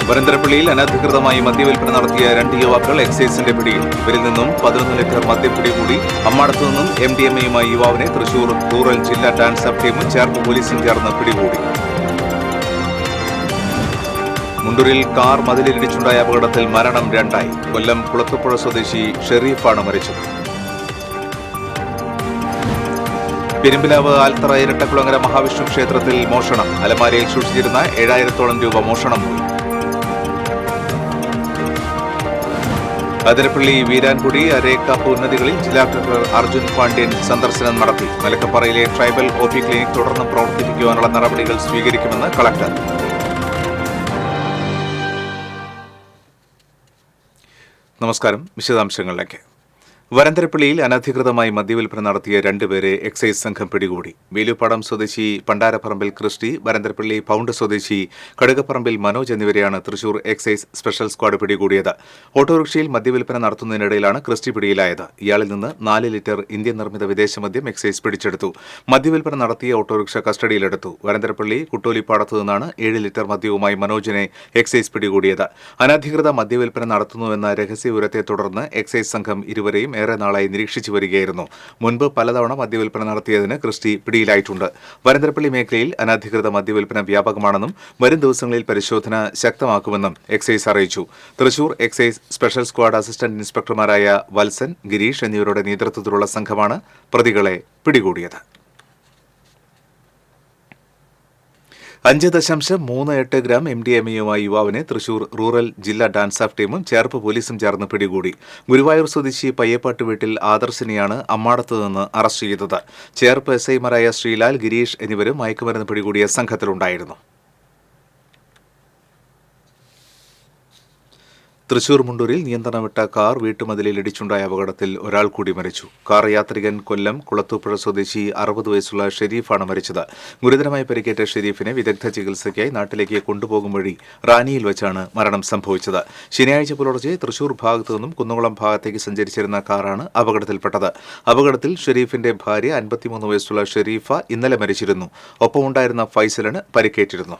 വരന്തരപ്പള്ളിയിൽ അനധികൃതമായി മദ്യവിൽപ്പന നടത്തിയ 2 യുവാക്കൾ എക്സൈസിന്റെ പിടിയിൽ. ഇവരിൽ നിന്നും 11 ലിറ്റർ മദ്യം പിടികൂടി. അമ്മാടത്തു നിന്നും MDMAയുമായി യുവാവിനെ തൃശൂർ റൂറൽ ജില്ലാ ഡാൻസ് സബ് ടീമും ചേർപ്പ് പോലീസും ചേർന്ന് പിടികൂടി. മുണ്ടൂരിൽ കാർ മതിലിടിച്ചുണ്ടായ അപകടത്തിൽ മരണം 2. കൊല്ലം കുളത്തുപുഴ സ്വദേശി ഷെരീഫാണ് മരിച്ചത്. പെരുമ്പിലാവ് ആൽത്തറ ഇരട്ടക്കുളങ്ങര മഹാവിഷ്ണു ക്ഷേത്രത്തിൽ മോഷണം. അലമാരയിൽ സൂക്ഷിച്ചിരുന്ന 7000-ഓളം രൂപ മോഷണം പോയി. അതിരപ്പള്ളി വീരാൻകുടി അരേക്കാപ്പ് ഉന്നതികളിൽ ജില്ലാ കളക്ടർ അർജുൻ പാണ്ഡ്യൻ സന്ദർശനം നടത്തി. മലക്കപ്പാറയിലെ ട്രൈബൽ OP ക്ലിനിക് തുടർന്ന് പ്രവർത്തിപ്പിക്കുവാനുള്ള നടപടികൾ സ്വീകരിക്കുമെന്ന് കളക്ടർ. നമസ്കാരം. വിശദാംശങ്ങളിലേക്ക്. വരന്തരപ്പള്ളിയിൽ അനധികൃതമായി മദ്യവിൽപ്പന നടത്തിയ 2 പേരെ എക്സൈസ് സംഘം പിടികൂടി. വേലുപ്പാടം സ്വദേശി പണ്ടാരപ്പറമ്പിൽ ക്രിസ്റ്റി, വരന്തരപ്പള്ളി പൗണ്ട് സ്വദേശി കടുകപ്പറമ്പിൽ മനോജ് എന്നിവരെയാണ് തൃശൂർ എക്സൈസ് സ്പെഷ്യൽ സ്ക്വാഡ് പിടികൂടിയത്. ഓട്ടോറിക്ഷയിൽ മദ്യവിൽപ്പന നടത്തുന്നതിനിടയിലാണ് ക്രിസ്റ്റി പിടിയിലായത്. ഇയാളിൽ നിന്ന് 4 ലിറ്റർ ഇന്ത്യൻ നിർമ്മിത വിദേശ മദ്യം എക്സൈസ് പിടിച്ചെടുത്തു. മദ്യവിൽപ്പന നടത്തിയ ഓട്ടോറിക്ഷ കസ്റ്റഡിയിലെടുത്തു. വരന്തരപ്പള്ളി കുട്ടോലിപ്പാടത്തു നിന്നാണ് 7 ലിറ്റർ മദ്യവുമായി മനോജിനെ എക്സൈസ് പിടികൂടിയത്. അനധികൃത മദ്യവിൽപ്പന നടത്തുന്നുവെന്ന രഹസ്യവിവരത്തെ തുടർന്ന് എക്സൈസ് സംഘം ഇരുവരെയും ഏറെ നാളായി നിരീക്ഷിച്ചു വരികയായിരുന്നു. മുൻപ് പലതവണ മദ്യവിൽപ്പന നടത്തിയതിന് ക്രിസ്റ്റി പിടിയിലായിട്ടുണ്ട്. വരന്തരപ്പള്ളി മേഖലയിൽ അനധികൃത മദ്യവിൽപ്പന വ്യാപകമാണെന്നും വരും ദിവസങ്ങളിൽ പരിശോധന ശക്തമാക്കുമെന്നും എക്സൈസ് അറിയിച്ചു. Thrissur excise special squad assistant ഇൻസ്പെക്ടർമാരായ വത്സൻ, ഗിരീഷ് എന്നിവരുടെ നേതൃത്വത്തിലുള്ള സംഘമാണ് പ്രതികളെ പിടികൂടിയത്. 5.38 ഗ്രാം MDMAയുമായി യുവാവിനെ തൃശൂർ റൂറൽ ജില്ലാ ഡാൻസ് ഓഫ് ടീമും ചേർപ്പ് പോലീസും ചേർന്ന് പിടികൂടി. ഗുരുവായൂർ സ്വദേശി പയ്യപ്പാട്ട് വീട്ടിൽ ആദർശിനെയാണ് അമ്മാടത്ത് നിന്ന് അറസ്റ്റ് ചെയ്തത്. ചേർപ്പ് SIമാരായ ശ്രീലാൽ, ഗിരീഷ് എന്നിവരും മയക്കുമരുന്ന് പിടികൂടിയ സംഘത്തിലുണ്ടായിരുന്നു. തൃശൂർ മുണ്ടൂരിൽ നിയന്ത്രണം വിട്ട കാർ വീട്ടുമതിലിൽ ഇടിച്ചുണ്ടായ അപകടത്തിൽ ഒരാൾ കൂടി മരിച്ചു. കാർ യാത്രികൻ കൊല്ലം കുളത്തൂപ്പുഴ സ്വദേശി 60 വയസ്സുള്ള ഷെരീഫാണ് മരിച്ചത്. ഗുരുതരമായി പരിക്കേറ്റ ഷെരീഫിനെ വിദഗ്ധ ചികിത്സയ്ക്കായി നാട്ടിലേക്ക് കൊണ്ടുപോകും വഴി റാന്നിയിൽ വെച്ചാണ് മരണം സംഭവിച്ചത്. ശനിയാഴ്ച പുലർച്ചെ തൃശൂർ ഭാഗത്തു നിന്നും കുന്നംകുളം ഭാഗത്തേക്ക് സഞ്ചരിച്ചിരുന്ന കാറാണ് അപകടത്തിൽപ്പെട്ടത്. അപകടത്തിൽ ഷെരീഫിന്റെ ഭാര്യ 53 വയസ്സുള്ള ഷെരീഫ ഇന്നലെ മരിച്ചിരുന്നു. ഒപ്പമുണ്ടായിരുന്ന ഫൈസലിന് പരിക്കേറ്റിരുന്നു.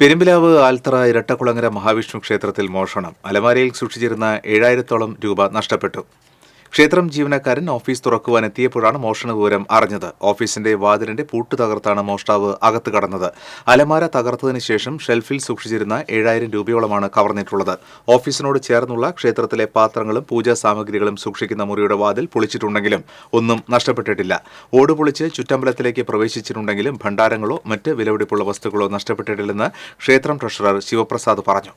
പെരുമ്പിലാവ് ആൽത്തറ ഇരട്ടക്കുളങ്ങര മഹാവിഷ്ണു ക്ഷേത്രത്തിൽ മോഷണം. അലമാരയിൽ സൂക്ഷിച്ചിരുന്ന 7000-ഓളം രൂപ നഷ്ടപ്പെട്ടു. ക്ഷേത്രം ജീവനക്കാരൻ ഓഫീസ് തുറക്കുവാൻ എത്തിയപ്പോഴാണ് മോഷണ വിവരം അറിഞ്ഞത്. ഓഫീസിന്റെ വാതിലിന്റെ പൂട്ട് തകർത്താണ് മോഷ്ടാവ് അകത്ത് കടന്നത്. അലമാര തകർത്തതിനു ശേഷം ഷെൽഫിൽ സൂക്ഷിച്ചിരുന്ന 7000 രൂപയോളമാണ് കവർന്നിട്ടുള്ളത്. ഓഫീസിനോട് ചേർന്നുള്ള ക്ഷേത്രത്തിലെ പാത്രങ്ങളും പൂജാ സാമഗ്രികളും സൂക്ഷിക്കുന്ന മുറിയുടെ വാതിൽ പൊളിച്ചിട്ടുണ്ടെങ്കിലും ഒന്നും നഷ്ടപ്പെട്ടിട്ടില്ല. ഓട് പൊളിച്ച് ചുറ്റമ്പലത്തിലേക്ക് പ്രവേശിച്ചിട്ടുണ്ടെങ്കിലും ഭണ്ഡാരങ്ങളോ മറ്റ് വിലപിടിപ്പുള്ള വസ്തുക്കളോ നഷ്ടപ്പെട്ടിട്ടില്ലെന്ന് ക്ഷേത്രം ട്രഷറർ ശിവപ്രസാദ് പറഞ്ഞു.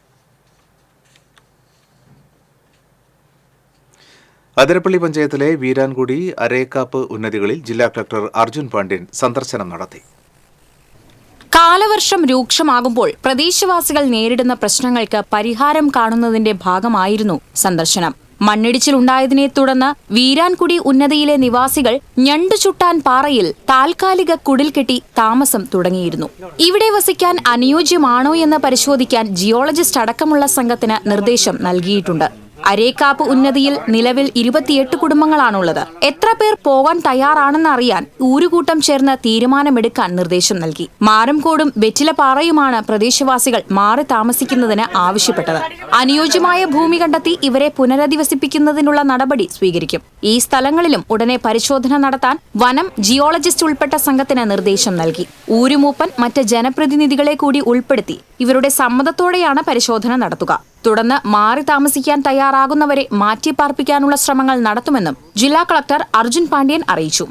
അതിരപ്പള്ളി പഞ്ചായത്തിലെ വീരാൻകുടി അരേക്കാപ്പ് ഉന്നതികളിൽ ജില്ലാ കളക്ടർ അർജുൻ പാണ്ഡ്യൻ സന്ദർശനം നടത്തി. കാലവർഷം രൂക്ഷമാകുമ്പോൾ പ്രദേശവാസികൾ നേരിടുന്ന പ്രശ്നങ്ങൾക്ക് പരിഹാരം കാണുന്നതിന്റെ ഭാഗമായിരുന്നു സന്ദർശനം. മണ്ണിടിച്ചിലുണ്ടായതിനെ തുടർന്ന് വീരാൻകുടി ഉന്നതിയിലെ നിവാസികൾ ഞണ്ടുചുട്ടാൻ പാറയിൽ താൽക്കാലിക കുടിൽ കെട്ടി താമസം തുടങ്ങിയിരുന്നു. ഇവിടെ വസിക്കാൻ അനുയോജ്യമാണോ എന്ന് പരിശോധിക്കാൻ ജിയോളജിസ്റ്റ് അടക്കമുള്ള സംഘത്തിന് നിർദ്ദേശം നൽകിയിട്ടുണ്ട്. അരേക്കാപ്പ് ഉന്നതിയിൽ നിലവിൽ 28 കുടുംബങ്ങളാണുള്ളത്. എത്ര പേർ പോകാൻ തയ്യാറാണെന്ന് അറിയാൻ ഊരുകൂട്ടം ചേർന്ന് തീരുമാനമെടുക്കാൻ നിർദ്ദേശം നൽകി. മാരംകോടും വെറ്റിലപ്പാറയുമാണ് പ്രദേശവാസികൾ മാറി താമസിക്കുന്നതിന് ആവശ്യപ്പെട്ടത്. അനുയോജ്യമായ ഭൂമി കണ്ടെത്തി ഇവരെ പുനരധിവസിപ്പിക്കുന്നതിനുള്ള നടപടി സ്വീകരിക്കും. ഈ സ്ഥലങ്ങളിലും ഉടനെ പരിശോധന നടത്താൻ വനം, ജിയോളജിസ്റ്റ് ഉൾപ്പെട്ട സംഘത്തിന് നിർദ്ദേശം നൽകി. ഊരുമൂപ്പൻ മറ്റ് ജനപ്രതിനിധികളെ കൂടി ഉൾപ്പെടുത്തി ഇവരുടെ സമ്മതത്തോടെയാണ് പരിശോധന നടത്തുക. തുടർന്ന് മാറി താമസിക്കാൻ തയ്യാറാകുന്നവരെ മാറ്റിപ്പാർപ്പിക്കാനുള്ള ശ്രമങ്ങൾ നടത്തുമെന്നും ജില്ലാ കളക്ടർ അർജുൻ പാണ്ഡ്യൻ അറിയിച്ചു.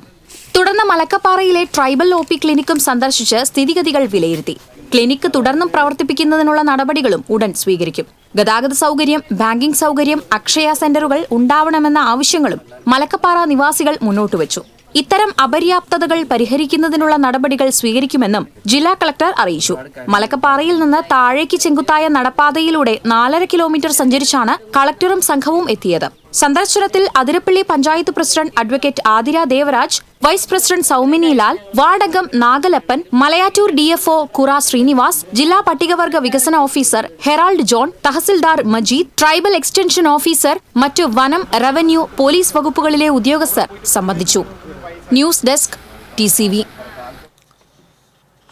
തുടർന്ന് മലക്കപ്പാറയിലെ ട്രൈബൽ OP ക്ലിനിക്കും സന്ദർശിച്ച് സ്ഥിതിഗതികൾ വിലയിരുത്തി. ക്ലിനിക്ക് തുടർന്നും പ്രവർത്തിപ്പിക്കുന്നതിനുള്ള നടപടികളും ഉടൻ സ്വീകരിക്കും. ഗതാഗത സൗകര്യം, ബാങ്കിംഗ് സൗകര്യം, അക്ഷയ സെന്ററുകൾ ഉണ്ടാവണമെന്ന ആവശ്യങ്ങളും മലക്കപ്പാറ നിവാസികൾ മുന്നോട്ടുവച്ചു. ഇത്തരം അപര്യാപ്തതകൾ പരിഹരിക്കുന്നതിനുള്ള നടപടികൾ സ്വീകരിക്കുമെന്നും ജില്ലാ കളക്ടർ അറിയിച്ചു. മലക്കപ്പാറയിൽ നിന്ന് താഴേക്ക് ചെങ്കുത്തായ നടപ്പാതയിലൂടെ 4.5 കിലോമീറ്റർ സഞ്ചരിച്ചാണ് കളക്ടറും സംഘവും എത്തിയത്. സന്ദർശനത്തിൽ Athirappilly panchayat president advocate Athira Devaraj, vice president Saumini Lal, വാർഡംഗം നാഗലപ്പൻ, മലയാറ്റൂർ DFO കുറ ശ്രീനിവാസ്, ജില്ലാ പട്ടികവർഗ വികസന officer Harold John, tahsildar Majeed, tribal extension officer, മറ്റു വനം, റവന്യൂ, പോലീസ് വകുപ്പുകളിലെ ഉദ്യോഗസ്ഥർ സംബന്ധിച്ചു. News desk TCV.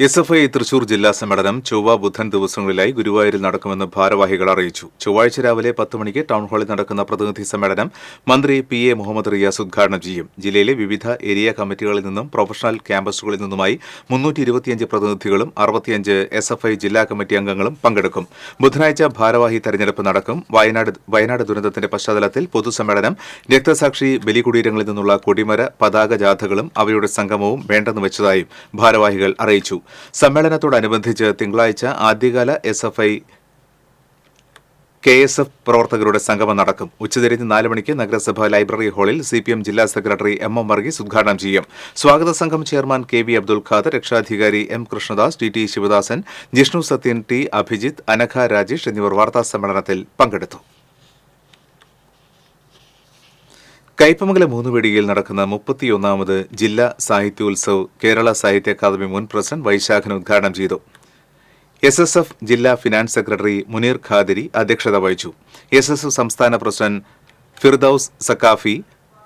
SFI Thrissur ജില്ലാ സമ്മേളനം ചൊവ്വ ബുധൻ ദിവസങ്ങളിലായി ഗുരുവായൂരിൽ നടക്കുമെന്ന് ഭാരവാഹികൾ അറിയിച്ചു. ചൊവ്വാഴ്ച രാവിലെ 10 മണിക്ക് ടൗൺഹാളിൽ നടക്കുന്ന പ്രതിനിധി സമ്മേളനം മന്ത്രി PA മുഹമ്മദ് റിയാസ് ഉദ്ഘാടനം ചെയ്യും. ജില്ലയിലെ വിവിധ ഏരിയ കമ്മിറ്റികളിൽ നിന്നും പ്രൊഫഷണൽ ക്യാമ്പസുകളിൽ നിന്നുമായി 325 പ്രതിനിധികളും 65 SFI ജില്ലാ കമ്മിറ്റി അംഗങ്ങളും പങ്കെടുക്കും. ബുധനാഴ്ച ഭാരവാഹി തെരഞ്ഞെടുപ്പ് നടക്കും. വയനാട് ദുരന്തത്തിന്റെ പശ്ചാത്തലത്തിൽ പൊതുസമ്മേളനം, രക്തസാക്ഷി ബലികുടീരങ്ങളിൽ നിന്നുള്ള കൊടിമര പതാക ജാഥകളും അവയുടെ സംഗമവും വേണ്ടെന്ന് വെച്ചതായും ഭാരവാഹികൾ അറിയിച്ചു. സമ്മേളനത്തോടനുബന്ധിച്ച് തിങ്കളാഴ്ച ആദ്യകാല SFI KSF പ്രവർത്തകരുടെ സംഗമം നടക്കും. ഉച്ചതിരിഞ്ഞ് 4 മണിക്ക് നഗരസഭ ലൈബ്രറി ഹാളിൽ CPM ജില്ലാ സെക്രട്ടറി MM വർഗീസ് ഉദ്ഘാടനം ചെയ്യും. സ്വാഗത സംഘം ചെയർമാൻ KV അബ്ദുൽ ഖാദർ, രക്ഷാധികാരി M Krishnadas, TT Sivadasan, Jishnu Sathyan, T Abhijith, Anagha Rajesh എന്നിവർ വാർത്താ സമ്മേളനത്തിൽ പങ്കെടുത്തു. കയ്പമംഗലം മൂന്നുവേടിയിൽ നടക്കുന്ന 31ാമത് ജില്ലാ സാഹിത്യോത്സവ് കേരള സാഹിത്യ അക്കാദമി മുൻ പ്രസിഡന്റ് വൈശാഖൻ ഉദ്ഘാടനം ചെയ്തു. SSF ജില്ലാ ഫിനാൻസ് സെക്രട്ടറി മുനീർ ഖാദിരി അധ്യക്ഷത വഹിച്ചു. SSF സംസ്ഥാന പ്രസിഡന്റ് ഫിർദൌസ് സക്കാഫി,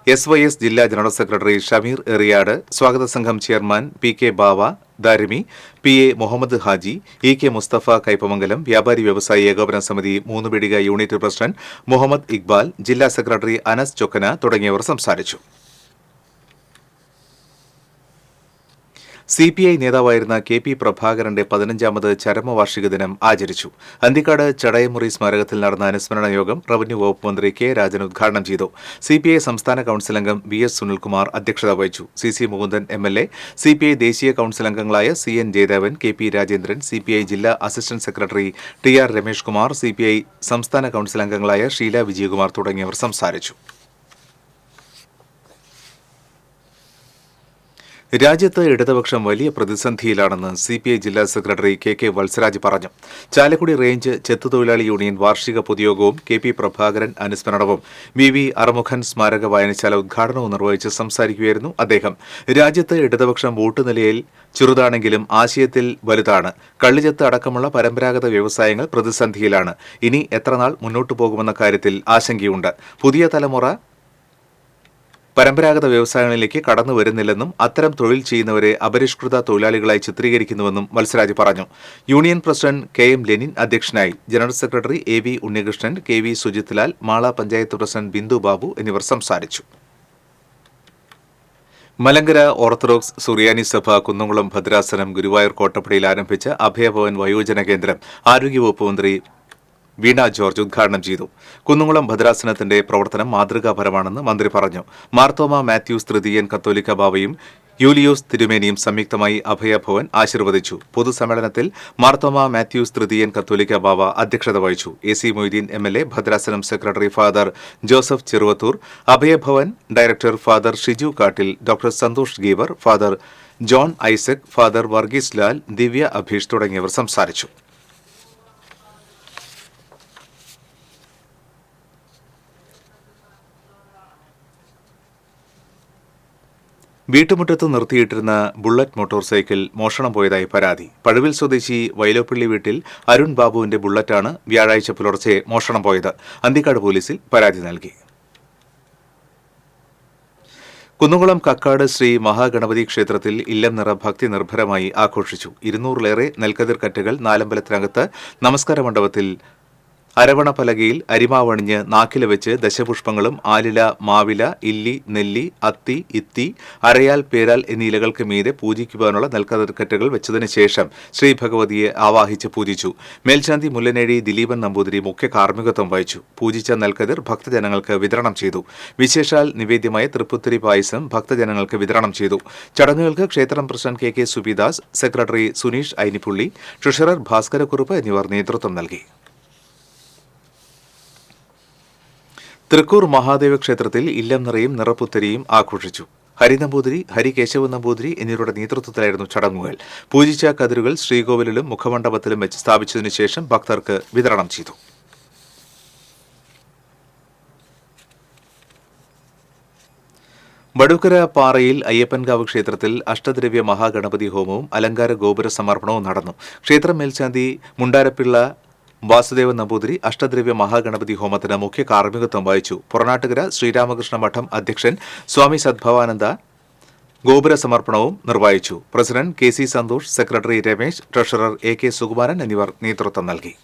SYS ജില്ലാ ജനറൽ സെക്രട്ടറി ഷമീർ എറിയാട്, സ്വാഗത സംഘം ചെയർമാൻ PK ബാവ ദാരിമി, PA മുഹമ്മദ് ഹാജി, EK മുസ്തഫ കയ്പമംഗലം, വ്യാപാരി വ്യവസായി ഏകോപന സമിതി മൂന്നുപീടിക യൂണിറ്റ് പ്രസിഡന്റ് മുഹമ്മദ് ഇക്ബാൽ, ജില്ലാ സെക്രട്ടറി അനസ് ചൊക്കന തുടങ്ങിയവർ സംസാരിച്ചു. CPI നേതാവായിരുന്ന KP പ്രഭാകരന്റെ 15ാമത് ചരമവാർഷിക ദിനം ആചരിച്ചു. അന്തിക്കാട് ചടയമുറി സ്മാരകത്തിൽ നടന്ന അനുസ്മരണ യോഗം റവന്യൂ വകുപ്പ് മന്ത്രി K രാജൻ ഉദ്ഘാടനം ചെയ്തു. CPI സംസ്ഥാന കൌൺസിൽ അംഗം VS സുനിൽകുമാർ അധ്യക്ഷത വഹിച്ചു. CC മുകുന്ദൻ MLA, CPI ദേശീയ കൌൺസിൽ അംഗങ്ങളായ CN Jayadevan, KP Rajendran, CPI ജില്ലാ assistant secretary TR Ramesh Kumar, CPI സംസ്ഥാന കൌൺസിൽ അംഗങ്ങളായ ഷീല വിജയകുമാർ തുടങ്ങിയവർ സംസാരിച്ചു. രാജ്യത്ത് ഇടതുപക്ഷം വലിയ പ്രതിസന്ധിയിലാണെന്ന് CPI ജില്ലാ സെക്രട്ടറി KK വത്സരാജ് പറഞ്ഞു. ചാലക്കുടി റേഞ്ച് ചെത്തുതൊഴിലാളി യൂണിയൻ വാർഷിക പൊതുയോഗവും KP പ്രഭാകരൻ അനുസ്മരണവും VV അറുമുഖൻ സ്മാരക വായനശാല ഉദ്ഘാടനവും നിർവഹിച്ച് സംസാരിക്കുകയായിരുന്നു അദ്ദേഹം. രാജ്യത്ത് ഇടതുപക്ഷം വോട്ട് നിലയിൽ ചെറുതാണെങ്കിലും ആശയത്തിൽ വലുതാണ്. കള്ളിച്ചെത്ത് അടക്കമുള്ള പരമ്പരാഗത വ്യവസായങ്ങൾ പ്രതിസന്ധിയിലാണ്. ഇനി എത്രനാൾ മുന്നോട്ടു പോകുമെന്ന കാര്യത്തിൽ ആശങ്കയുണ്ട്. പുതിയ തലമുറ പരമ്പരാഗത വ്യവസായങ്ങളിലേക്ക് കടന്നു വരുന്നില്ലെന്നും അത്തരം തൊഴിൽ ചെയ്യുന്നവരെ അപരിഷ്കൃത തൊഴിലാളികളായി ചിത്രീകരിക്കുന്നുവെന്നും വത്സരാജ് പറഞ്ഞു. യൂണിയൻ പ്രസിഡന്റ് KM ലെനിൻ അധ്യക്ഷനായി. General secretary AV Unnikrishnan, KV Sujith Lal, Mala panchayat president Bindu Babu എന്നിവർ സംസാരിച്ചു. മലങ്കര ഓർത്തഡോക്സ് സുറിയാനി സഭ കുന്നംകുളം ഭദ്രാസനം ഗുരുവായൂർ കോട്ടപ്പടിയിൽ ആരംഭിച്ച അഭയഭവൻ വയോജന കേന്ദ്രം ആരോഗ്യവകുപ്പ് മന്ത്രി വീണ ജോർജ് ഉദ്ഘാടനം ചെയ്തു. കുന്നംകുളം ഭദ്രാസനത്തിന്റെ പ്രവർത്തനം മാതൃകാപരമാണെന്ന് മന്ത്രി പറഞ്ഞു. മാർത്തോമ മാത്യൂസ് തൃതീയൻ കത്തോലിക്ക ബാവയും യൂലിയോസ് തിരുമേനിയും സംയുക്തമായി അഭയഭവൻ ആശീർവദിച്ചു. പൊതുസമ്മേളനത്തിൽ മാർത്തോമ മാത്യൂസ് തൃതീയൻ കത്തോലിക്ക ബാവ അധ്യക്ഷത വഹിച്ചു. AC മൊയ്തീൻ MLA, ഭദ്രാസനം secretary father Joseph Cheruvathur, Abhayabhavan director father Shiju Kattil, doctor Santhosh Geever, father John Isaac, father Varghese Lal, Divya Abheesh തുടങ്ങിയവർ സംസാരിച്ചു. വീട്ടുമുറ്റത്ത് നിർത്തിയിട്ടിരുന്ന ബുള്ളറ്റ് മോട്ടോർ സൈക്കിൾ മോഷണം പോയതായി പരാതി. പഴുവിൽ സ്വദേശി വൈലോപ്പള്ളി വീട്ടിൽ അരുൺ ബാബുവിന്റെ ബുള്ളറ്റാണ് വ്യാഴാഴ്ച പുലർച്ചെ മോഷണം പോയത്. അന്തിക്കാട് പോലീസിൽ പരാതി നൽകി. കുന്നംകുളം കക്കാട് ശ്രീ മഹാഗണപതി ക്ഷേത്രത്തിൽ ഇല്ലം നിറ ഭക്തി നിർഭരമായി ആഘോഷിച്ചു. 200-ലേറെ നെൽക്കതിർ കറ്റുകൾ നാലമ്പലത്തിനകത്ത് നമസ്കാര മണ്ഡപത്തിൽ അരവണ പലകയിൽ അരിമാവണിഞ്ഞ് നാക്കില വെച്ച് ദശപുഷ്പങ്ങളും ആലില, മാവില, ഇല്ലി, നെല്ലി, അത്തി, ഇത്തി, അരയാൽ, പേരാൽ എന്നീ ഇലകൾക്ക് മീതെ പൂജിക്കുവാനുള്ള നെൽക്കതിർക്കറ്റുകൾ വെച്ചതിന് ശേഷം ശ്രീ ഭഗവതിയെ ആവാഹിച്ച് പൂജിച്ചു. മേൽശാന്തി മുല്ലനേഴി ദിലീപൻ നമ്പൂതിരി മുഖ്യ കാർമ്മികത്വം വഹിച്ചു. പൂജിച്ച നെൽക്കതിർ ഭക്തജനങ്ങൾക്ക് വിതരണം ചെയ്തു. വിശേഷാൽ നിവേദ്യമായ തൃപ്പുത്തിരി പായസം ഭക്തജനങ്ങൾക്ക് വിതരണം ചെയ്തു. ചടങ്ങുകൾക്ക് ക്ഷേത്രം president KK Subidas, secretary Suneesh Ainippulli, treasurer Bhaskarakurup എന്നിവർ നേതൃത്വം നൽകി. തൃക്കൂർ മഹാദേവ ക്ഷേത്രത്തിൽ ഇല്ലം നിറയും നിറപ്പുത്തരിയും ആഘോഷിച്ചു. ഹരിനമ്പൂതിരി, ഹരികേശവ നമ്പൂതിരി എന്നിവരുടെ നേതൃത്വത്തിലായിരുന്നു ചടങ്ങുകൾ. പൂജിച്ച കതിരുകൾ ശ്രീകോവിലിലും മുഖമണ്ഡപത്തിലും വെച്ച് സ്ഥാപിച്ചതിനു ശേഷം ഭക്തർക്ക് വിതരണം ചെയ്തു. വടൂക്കര പാറയിൽ അയ്യപ്പൻകാവ് ക്ഷേത്രത്തിൽ അഷ്ടദ്രവ്യ മഹാഗണപതി ഹോമവും അലങ്കാര ഗോപുര സമർപ്പണവും നടന്നു. ക്ഷേത്രം മേൽശാന്തി മുണ്ടാരപ്പിള്ള വാസുദേവൻ നമ്പൂതിരി അഷ്ടദ്രവ്യ മഹാഗണപതി ഹോമത്തിന് മുഖ്യ കാർമ്മികത്വം വഹിച്ചു. പുറനാട്ടുകര ശ്രീരാമകൃഷ്ണ മഠം അധ്യക്ഷൻ സ്വാമി സദ്ഭവാനന്ദ ഗോപുര സമർപ്പണവും നിർവഹിച്ചു. President K C Santhosh, secretary Ramesh, treasurer A K Sukumaran എന്നിവർ നേതൃത്വം നൽകി.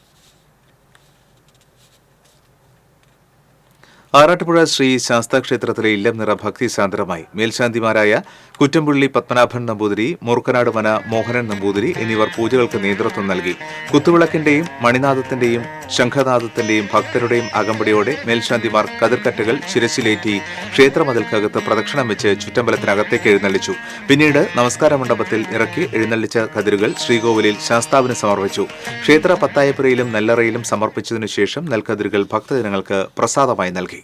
ആറാട്ടുപുഴ ശ്രീ ശാസ്താക്ഷേത്രത്തിലെ ഇല്ലം നിറ ഭക്തിസാന്ദ്രമായി. മേൽശാന്തിമാരായ കുറ്റമ്പുള്ളി പത്മനാഭൻ നമ്പൂതിരി, മൂർക്കനാട് മന മോഹനൻ നമ്പൂതിരി എന്നിവർ പൂജകൾക്ക് നേതൃത്വം നൽകി. കുത്തുവിളക്കിന്റെയും മണിനാദത്തിന്റെയും ശംഖനാദത്തിന്റെയും ഭക്തരുടെയും അകമ്പടിയോടെ മേൽശാന്തിമാർ കതിർക്കറ്റകൾ ശിരസിലേറ്റി ക്ഷേത്രമതിൽക്കകത്ത് പ്രദക്ഷിണം വെച്ച് ചുറ്റമ്പലത്തിനകത്തേക്ക് എഴുന്നള്ളിച്ചു. പിന്നീട് നമസ്കാര മണ്ഡപത്തിൽ ഇറക്കി എഴുന്നള്ളിച്ച കതിരുകൾ ശ്രീകോവിലിൽ ശാസ്താവിന് സമർപ്പിച്ചു. ക്ഷേത്ര പത്തായപ്പുരയിലും നെല്ലറയിലും സമർപ്പിച്ചതിനു ശേഷം നെൽക്കതിരുകൾ ഭക്തജനങ്ങൾക്ക് പ്രസാദമായി നൽകി.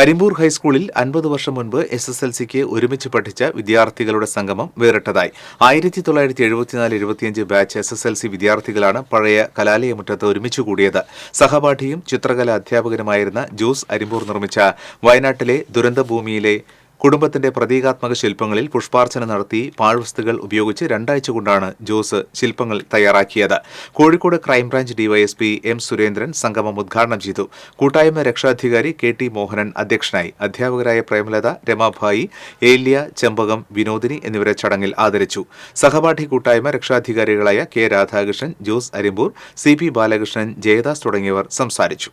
അരിമ്പൂർ ഹൈസ്കൂളിൽ 50 വർഷം മുൻപ് SSLCക്ക് ഒരുമിച്ച് പഠിച്ച വിദ്യാർത്ഥികളുടെ സംഗമം വേറിട്ടതായി. 1974-75 ബാച്ച് SSLC വിദ്യാർത്ഥികളാണ് പഴയ കലാലയമുറ്റത്ത് ഒരുമിച്ച് കൂടിയത്. സഹപാഠിയും ചിത്രകലാ അധ്യാപകനുമായിരുന്ന ജോസ് അരിമ്പൂർ നിർമ്മിച്ച വയനാട്ടിലെ ദുരന്തഭൂമിയിലെ കുടുംബത്തിന്റെ പ്രതീകാത്മക ശില്പങ്ങളിൽ പുഷ്പാർച്ചന നടത്തി പാഴ്വസ്തുക്കൾ ഉപയോഗിച്ച് 2 ആഴ്ച കൊണ്ടാണ് ജോസ് ശില്പങ്ങൾ തയ്യാറാക്കിയത്. Kozhikode crime branch DYSP M. Surendran സംഗമം ഉദ്ഘാടനം ചെയ്തു. കൂട്ടായ്മ രക്ഷാധികാരി KT മോഹനൻ അധ്യക്ഷനായി. അധ്യാപകരായ പ്രേമലത, രമാഭായി, ഏല്യ, ചെമ്പകം, വിനോദിനി എന്നിവരെ ചടങ്ങിൽ ആദരിച്ചു. സഹപാഠി കൂട്ടായ്മ രക്ഷാധികാരികളായ K. രാധാകൃഷ്ണൻ, ജോസ് അരിമ്പൂർ, CP ബാലകൃഷ്ണൻ, ജയദാസ് തുടങ്ങിയവർ സംസാരിച്ചു.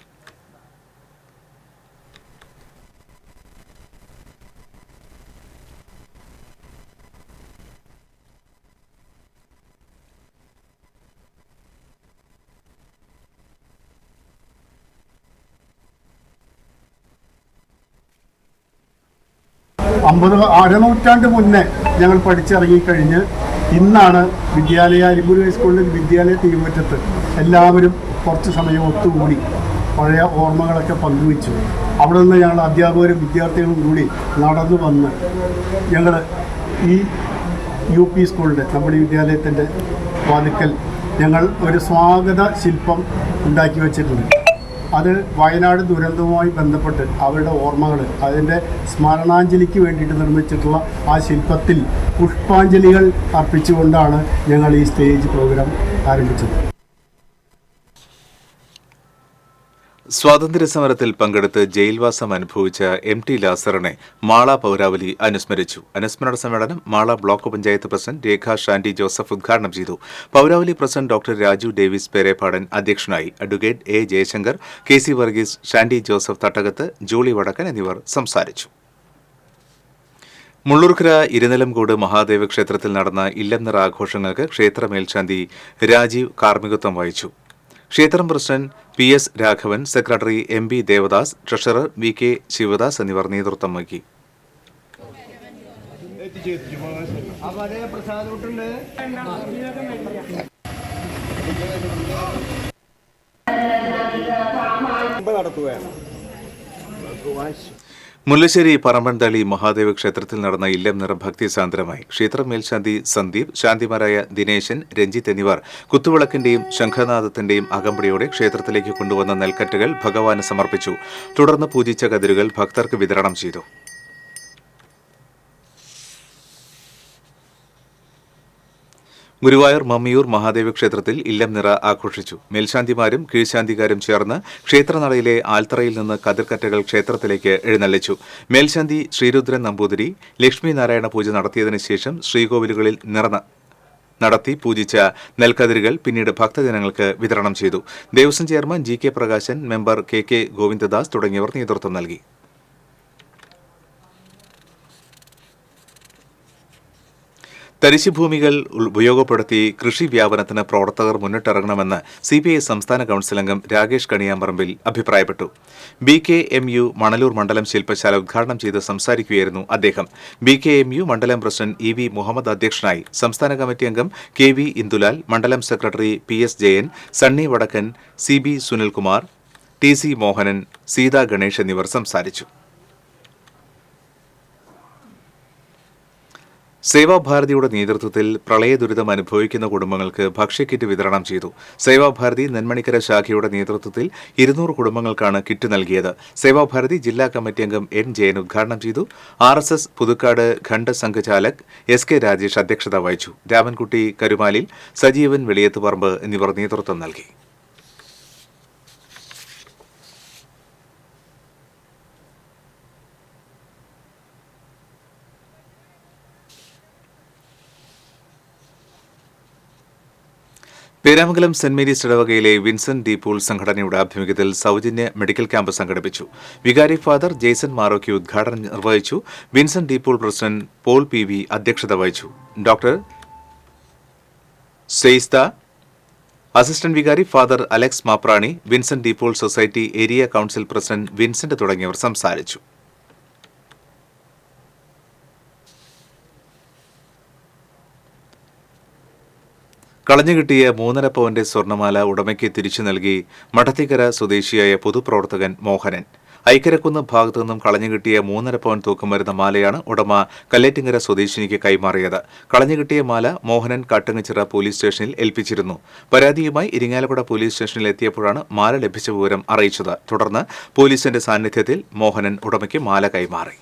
അരനൂറ്റാണ്ട് മുന്നേ ഞങ്ങൾ പഠിച്ചിറങ്ങിക്കഴിഞ്ഞ് ഇന്നാണ് അരിമ്പൂർ ഹൈസ്കൂളിലെ വിദ്യാലയ തീരുമാറ്റത്ത് എല്ലാവരും കുറച്ച് സമയം ഒത്തുകൂടി പഴയ ഓർമ്മകളൊക്കെ പങ്കുവച്ചു. അവിടെ നിന്ന് ഞങ്ങൾ അധ്യാപകരും വിദ്യാർത്ഥികളും കൂടി നടന്നു വന്ന് ഞങ്ങൾ ഈ UP സ്കൂളിൻ്റെ നമ്മുടെ വിദ്യാലയത്തിൻ്റെ വാതിക്കൽ ഞങ്ങൾ ഒരു സ്വാഗത ശില്പം ഉണ്ടാക്കി വച്ചിട്ടുണ്ട്. അത് വയനാട് ദുരന്തവുമായി ബന്ധപ്പെട്ട് അവരുടെ ഓർമ്മകൾ, അതിൻ്റെ സ്മരണാഞ്ജലിക്ക് വേണ്ടിയിട്ട് നിർമ്മിച്ചിട്ടുള്ള ആ ശില്പത്തിൽ പുഷ്പാഞ്ജലികൾ അർപ്പിച്ചുകൊണ്ടാണ് ഞങ്ങൾ ഈ സ്റ്റേജ് പ്രോഗ്രാം ആരംഭിച്ചത്. സ്വാതന്ത്ര്യസമരത്തിൽ പങ്കെടുത്ത് ജയിൽവാസം അനുഭവിച്ച MT ലാസറിനെ മാള പൗരാവലി അനുസ്മരിച്ചു. അനുസ്മരണ സമ്മേളനം Mala block panchayat president Rekha Shandy Joseph ഉദ്ഘാടനം ചെയ്തു. പൗരാവലി president doctor Raju Davis Perepadan അധ്യക്ഷനായി. Advocate A. Jayashankar, KC Varghese, Shandy Joseph Thattakath, Jolly Vadakkan എന്നിവർ സംസാരിച്ചു. മുള്ളൂർക്കര ഇരുനിലംകോട് മഹാദേവ ക്ഷേത്രത്തിൽ നടന്ന ഇല്ലം നിറ ആഘോഷങ്ങൾക്ക് ക്ഷേത്ര മേൽശാന്തി രാജീവ് കാർമ്മികത്വം വഹിച്ചു. ക്ഷേത്രം president PS. Raghavan, secretary MB. Devadas, treasurer VK. Sivadas എന്നിവർ നേതൃത്വം നൽകി. മുല്ലശ്ശേരി പറമ്പൻതളി മഹാദേവ ക്ഷേത്രത്തിൽ നടന്ന ഇല്ലം നിറ ഭക്തിസാന്ദ്രമായി. ക്ഷേത്രം മേൽശാന്തി സന്ദീപ്, ശാന്തിമാരായ ദിനേശൻ, രഞ്ജിത്ത് എന്നിവർ കുത്തുവിളക്കിന്റെയും ശംഖനാദത്തിന്റെയും അകമ്പടിയോടെ ക്ഷേത്രത്തിലേക്ക് കൊണ്ടുവന്ന നെൽക്കറ്റുകൾ ഭഗവാന് സമർപ്പിച്ചു. തുടർന്ന് പൂജിച്ച കതിരുകൾ ഭക്തർക്ക് വിതരണം ചെയ്തു. ഗുരുവായൂർ മമ്മിയൂർ മഹാദേവ ക്ഷേത്രത്തിൽ ഇല്ലം നിറ ആഘോഷിച്ചു. മേൽശാന്തിമാരും കീഴ്ശാന്തികാരും ചേർന്ന് ക്ഷേത്രനടയിലെ ആൽത്തറയിൽ നിന്ന് കതിർക്കറ്റകൾ ക്ഷേത്രത്തിലേക്ക് എഴുന്നള്ളിച്ചു. മേൽശാന്തി ശ്രീരുദ്രൻ നമ്പൂതിരി ലക്ഷ്മി നാരായണ പൂജ നടത്തിയതിനു ശേഷം ശ്രീകോവിലുകളിൽ നടത്തി പൂജിച്ച നെൽക്കതിരുകൾ പിന്നീട് ഭക്തജനങ്ങൾക്ക് വിതരണം ചെയ്തു. Devaswom chairman GK Prakashan, member KK Govindadas തുടങ്ങിയവർ നേതൃത്വം നൽകി. തരിശുഭൂമികൾ ഉപയോഗപ്പെടുത്തി കൃഷി വ്യാപനത്തിന് പ്രവർത്തകർ മുന്നിട്ടിറങ്ങണമെന്ന് CPI സംസ്ഥാന കൌൺസിൽ അംഗം രാകേഷ് കണിയാമ്പറമ്പിൽ അഭിപ്രായപ്പെട്ടു. BKMU മണലൂർ മണ്ഡലം ശില്പശാല ഉദ്ഘാടനം ചെയ്ത് സംസാരിക്കുകയായിരുന്നു അദ്ദേഹം. BKMU മണ്ഡലം പ്രസിഡന്റ് EV മുഹമ്മദ് അധ്യക്ഷനായി. സംസ്ഥാന കമ്മിറ്റി അംഗം KV ഇന്ദുലാൽ, മണ്ഡലം സെക്രട്ടറി PS ജയൻ, സണ്ണി വടക്കൻ, CB സുനിൽകുമാർ, TC മോഹനൻ, സീതാ ഗണേഷ് എന്നിവർ സംസാരിച്ചു. സേവാഭാരതിയുടെ നേതൃത്വത്തിൽ പ്രളയ ദുരിതം അനുഭവിക്കുന്ന കുടുംബങ്ങൾക്ക് ഭക്ഷ്യക്കിറ്റ് വിതരണം ചെയ്തു. സേവാഭാരതി നെന്മണിക്കര ശാഖയുടെ നേതൃത്വത്തിൽ 200 കുടുംബങ്ങൾക്കാണ് കിറ്റ് നൽകിയത്. സേവാഭാരതി ജില്ലാ കമ്മിറ്റി അംഗം N. ജയൻ ഉദ്ഘാടനം ചെയ്തു. RSS പുതുക്കാട് ഖണ്ഡ് സംഘചാലക് SK രാജേഷ് അധ്യക്ഷത വഹിച്ചു. രാമൻകുട്ടി കരുമാലിൽ, സജീവൻ വെളിയത്തുപറമ്പ് എന്നിവർ നേതൃത്വം നൽകി. പേരാമംഗലം സെന്റ് മേരീസ് ഇടവകയിലെ വിൻസെന്റ് ഡി പോൾ സംഘടനയുടെ ആഭിമുഖ്യത്തിൽ സൗജന്യ മെഡിക്കൽ ക്യാമ്പ് സംഘടിപ്പിച്ചു. വികാരി ഫാദർ ജെയ്സൺ മാറോക്കി ഉദ്ഘാടനം നിർവഹിച്ചു. Vincent de Paul president Paul P V അധ്യക്ഷത വഹിച്ചു. ഡോക്ടർ സെയ്സ്ത, അസിസ്റ്റന്റ് വികാരി father Alex Maprani, Vincent de Paul society area council president Vincent തുടങ്ങിയവർ സംസാരിച്ചു. കളഞ്ഞുകിട്ടിയ 3.5 പവന്റെ സ്വർണ്ണമാല ഉടമയ്ക്ക് തിരിച്ചു നൽകി മഠത്തിക്കര സ്വദേശിയായ പൊതുപ്രവർത്തകൻ മോഹനൻ. ഐക്കരക്കുന്ന് ഭാഗത്തു നിന്നും കളഞ്ഞുകിട്ടിയ 3.5 പവൻ തൂക്കം വരുന്ന മാലയാണ് ഉടമ കല്ലേറ്റിങ്ങര സ്വദേശിനിക്ക് കൈമാറിയത്. കളഞ്ഞുകിട്ടിയ മാല മോഹനൻ കാട്ടുങ്ങച്ചിറ പോലീസ് സ്റ്റേഷനിൽ ഏൽപ്പിച്ചിരുന്നു. പരാതിയുമായി ഇരിങ്ങാലക്കുട പോലീസ് സ്റ്റേഷനിൽ എത്തിയപ്പോഴാണ് മാല ലഭിച്ച വിവരം അറിയിച്ചത്. തുടർന്ന് പോലീസിന്റെ സാന്നിധ്യത്തിൽ മോഹനൻ ഉടമയ്ക്ക് മാല കൈമാറി.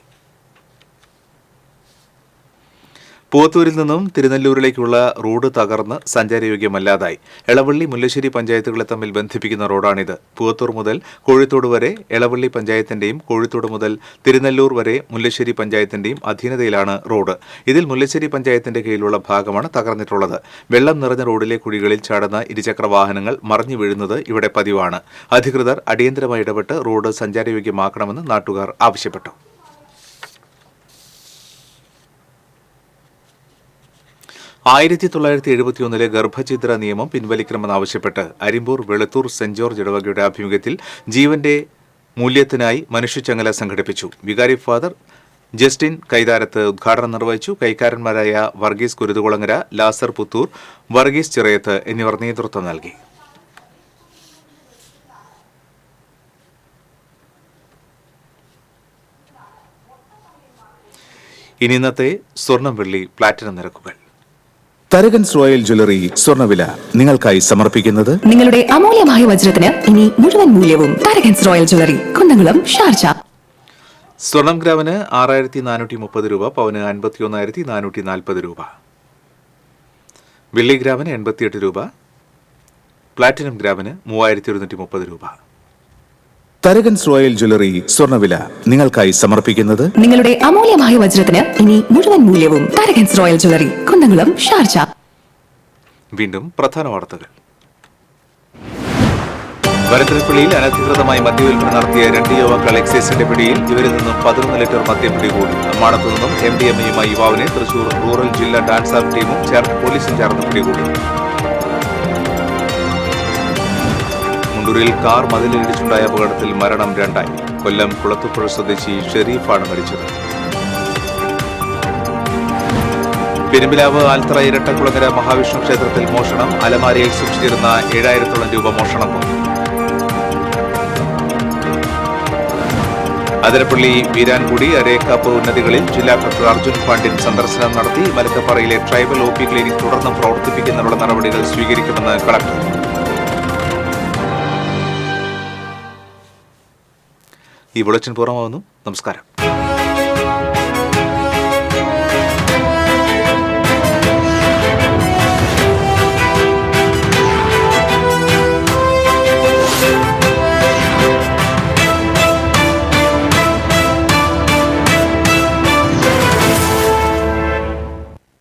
പൂവത്തൂരിൽ നിന്നും തിരുനെല്ലൂരിലേക്കുള്ള റോഡ് തകർന്ന് സഞ്ചാരയോഗ്യമല്ലാതായി. എളവള്ളി മുല്ലശ്ശേരി പഞ്ചായത്തുകളെ തമ്മിൽ ബന്ധിപ്പിക്കുന്ന റോഡാണിത്. പൂവത്തൂർ മുതൽ കോഴിത്തോട് വരെ എളവള്ളി പഞ്ചായത്തിന്റെയും കോഴിത്തോട് മുതൽ തിരുനെല്ലൂർ വരെ മുല്ലശ്ശേരി പഞ്ചായത്തിന്റെയും അധീനതയിലാണ് റോഡ്. ഇതിൽ മുല്ലശ്ശേരി പഞ്ചായത്തിന്റെ കീഴിലുള്ള ഭാഗമാണ് തകർന്നിട്ടുള്ളത്. വെള്ളം നിറഞ്ഞ റോഡിലെ കുഴികളിൽ ചാടുന്ന ഇരുചക്ര വാഹനങ്ങൾ മറിഞ്ഞു വീഴുന്നത് ഇവിടെ പതിവാണ്. അധികൃതർ അടിയന്തരമായി ഇടപെട്ട് റോഡ് സഞ്ചാരയോഗ്യമാക്കണമെന്ന് നാട്ടുകാർ ആവശ്യപ്പെട്ടു. 1971 ഗർഭഛിദ്ര നിയമം പിൻവലിക്കണമെന്നാവശ്യപ്പെട്ട് അരിമ്പൂർ വെളുത്തൂർ സെന്റ് ജോർജ് ഇടവകയുടെ ആഭിമുഖ്യത്തിൽ ജീവന്റെ മൂല്യത്തിനായി മനുഷ്യച്ചങ്ങല സംഘടിപ്പിച്ചു. വികാരി ഫാദർ ജസ്റ്റിൻ കൈതാരത്ത് ഉദ്ഘാടനം നിർവഹിച്ചു. കൈക്കാരന്മാരായ വർഗീസ് കുരുതുകുളങ്ങര, ലാസർ പുത്തൂർ, വർഗീസ് ചിറയത്ത് എന്നിവർ നേതൃത്വം നൽകി. ഇനി ഇന്നത്തെ സ്വർണം, വെള്ളി, പ്ലാറ്റിനം നിരക്കുകൾ. തരകൻസ് റോയൽ ജ്വല്ലറി സ്വർണ്ണവില നിങ്ങൾക്കായി സമർപ്പിക്കുന്നത് നിങ്ങളുടെ അമൂല്യമായ വജ്രത്തിന് ഇനി മുഴുവൻ മൂല്യവും Tharakans royal jewellery, Kunnamkulam, Sharjah. സ്വർണം ഗ്രാമിന് 6430 രൂപ, പവന് 51,440 രൂപ, വെള്ളി ഗ്രാമിന് 88 രൂപ, പ്ലാറ്റിനം ഗ്രാമിന് 3130 രൂപ. തരകൻസ് റോയൽ ജ്വല്ലറി സ്വർണ്ണവില നിങ്ങൾക്കായി സമർപ്പിക്കുന്നത് നിങ്ങളുടെ അമൂല്യമായ വജ്രത്തിന് ഇനി മുഴുവൻ മൂല്യവും Tharakans royal jewellery, Kunnamkulam, Sharjah. വീണ്ടും പ്രധാന വാർത്തകൾ. വരന്തരപ്പള്ളിയിൽ അനധികൃതമായി മദ്യവിൽപ്പന നടത്തിയ 2 യുവാക്കൾ എക്സൈസിന്റെ പിടിയിൽ. ഇവരിൽ നിന്നും 11 ലിറ്റർ മദ്യം പിടികൂടി. നിർമ്മാണത്തു നിന്നും MDMA-യുമായി യുവാവിനെ തൃശൂർ റൂറൽ ജില്ലാ ഡാൻസ് ആപ്പ് ടീമും പോലീസും ചേർന്ന് പിടികൂടി. മുണ്ടൂരിൽ കാർ മതിലിടിച്ചുണ്ടായ അപകടത്തിൽ മരണം 2. കൊല്ലം കുളത്തുപുഴ സ്വദേശി ഷെരീഫാണ് മരിച്ചത്. പെരുമ്പിലാവ് ആൽത്തറ ഇരട്ടക്കുളങ്ങര മഹാവിഷ്ണു ക്ഷേത്രത്തിൽ മോഷണം. അലമാരയിൽ സൂക്ഷിച്ചിരുന്ന 7000-ഓളം രൂപ മോഷണം പോയി. അതിരപ്പള്ളി, വീരാൻകുടി, അരേക്കാപ്പ് ഉന്നതികളിൽ ജില്ലാ കളക്ടർ അർജുൻ പാണ്ഡ്യൻ സന്ദർശനം നടത്തി. മലക്കപ്പാറയിലെ ട്രൈബൽ OP ക്ലിനിക് തുടർന്ന് പ്രവർത്തിപ്പിക്കുന്നതിനുള്ള നടപടികൾ സ്വീകരിക്കുമെന്ന് കളക്ടർ. ഈ ബുള്ളറ്റിൻ പൂർണ്ണമാകുന്നു. നമസ്കാരം.